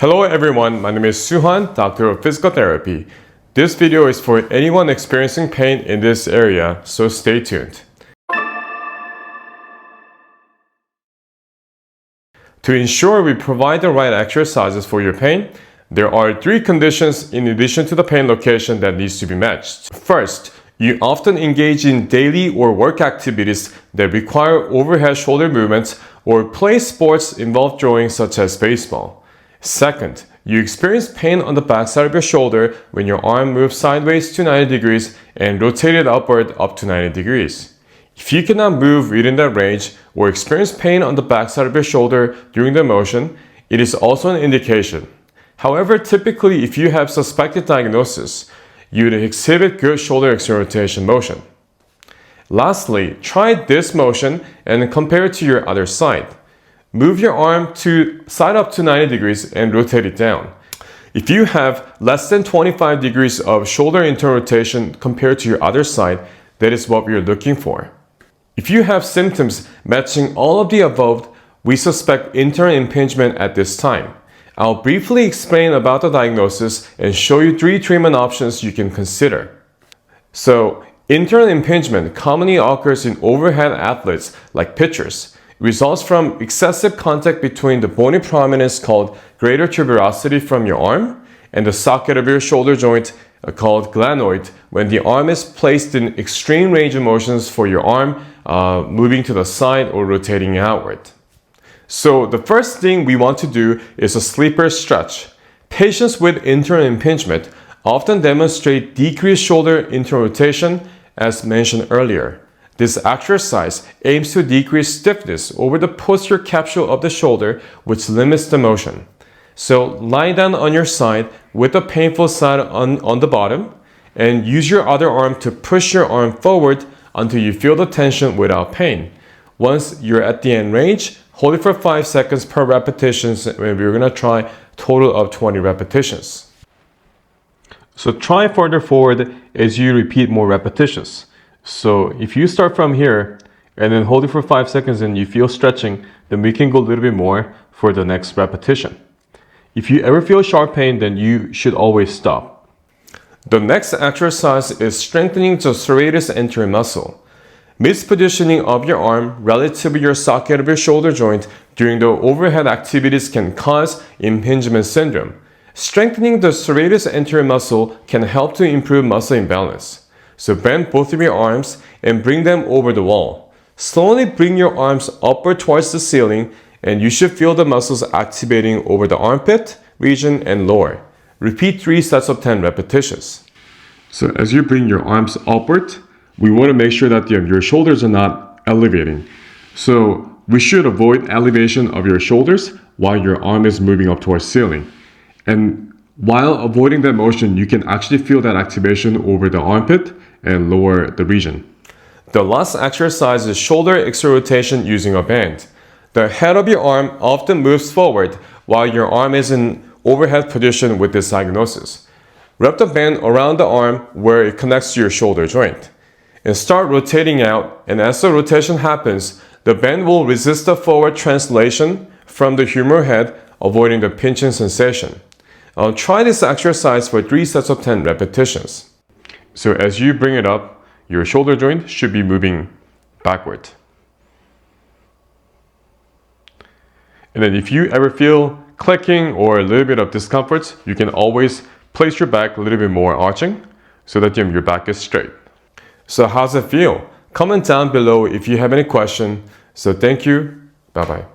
Hello everyone, my name is Suhan, Doctor of Physical Therapy. This video is for anyone experiencing pain in this area, so stay tuned. To ensure we provide the right exercises for your pain, there are 3 conditions in addition to the pain location that needs to be matched. First, you often engage in daily or work activities that require overhead shoulder movements or play sports involving drawing such as baseball. Second, you experience pain on the backside of your shoulder when your arm moves sideways to 90 degrees and rotated upward up to 90 degrees. If you cannot move within that range or experience pain on the backside of your shoulder during the motion, it is also an indication. However, typically if you have suspected diagnosis, you would exhibit good shoulder external rotation motion. Lastly, try this motion and compare it to your other side. Move your arm to side up to 90 degrees and rotate it down. If you have less than 25 degrees of shoulder internal rotation compared to your other side, that is what we are looking for. If you have symptoms matching all of the above, we suspect internal impingement at this time. I'll briefly explain about the diagnosis and show you 3 treatment options you can consider. So, internal impingement commonly occurs in overhead athletes like pitchers. Results from excessive contact between the bony prominence called greater tuberosity from your arm and the socket of your shoulder joint called glenoid when the arm is placed in extreme range of motions for your arm moving to the side or rotating outward. So the first thing we want to do is a sleeper stretch. Patients with internal impingement often demonstrate decreased shoulder internal rotation as mentioned earlier. This exercise aims to decrease stiffness over the posterior capsule of the shoulder, which limits the motion. So lie down on your side with the painful side on the bottom and use your other arm to push your arm forward until you feel the tension without pain. Once you're at the end range, hold it for 5 seconds per repetition, and we're going to try a total of 20 repetitions. So try further forward as you repeat more repetitions. So if you start from here and then hold it for 5 seconds and you feel stretching, then we can go a little bit more for the next repetition. If you ever feel sharp pain, then you should always stop. The next exercise is strengthening the serratus anterior muscle. Mispositioning of your arm relative to your socket of your shoulder joint during the overhead activities can cause impingement syndrome. Strengthening the serratus anterior muscle can help to improve muscle imbalance. So bend both of your arms and bring them over the wall. Slowly bring your arms upward towards the ceiling and you should feel the muscles activating over the armpit region and lower. Repeat 3 sets of 10 repetitions. So as you bring your arms upward, we want to make sure that your shoulders are not elevating. So we should avoid elevation of your shoulders while your arm is moving up towards ceiling. And while avoiding that motion, you can actually feel that activation over the armpit and lower the region. The last exercise is shoulder external rotation using a band. The head of your arm often moves forward while your arm is in overhead position with this diagnosis. Wrap the band around the arm where it connects to your shoulder joint. And start rotating out, and as the rotation happens, the band will resist the forward translation from the humeral head, avoiding the pinching sensation. Try this exercise for 3 sets of 10 repetitions. So as you bring it up, your shoulder joint should be moving backward. And then if you ever feel clicking or a little bit of discomfort, you can always place your back a little bit more arching so that your back is straight. So how's it feel? Comment down below if you have any question. So thank you. Bye-bye.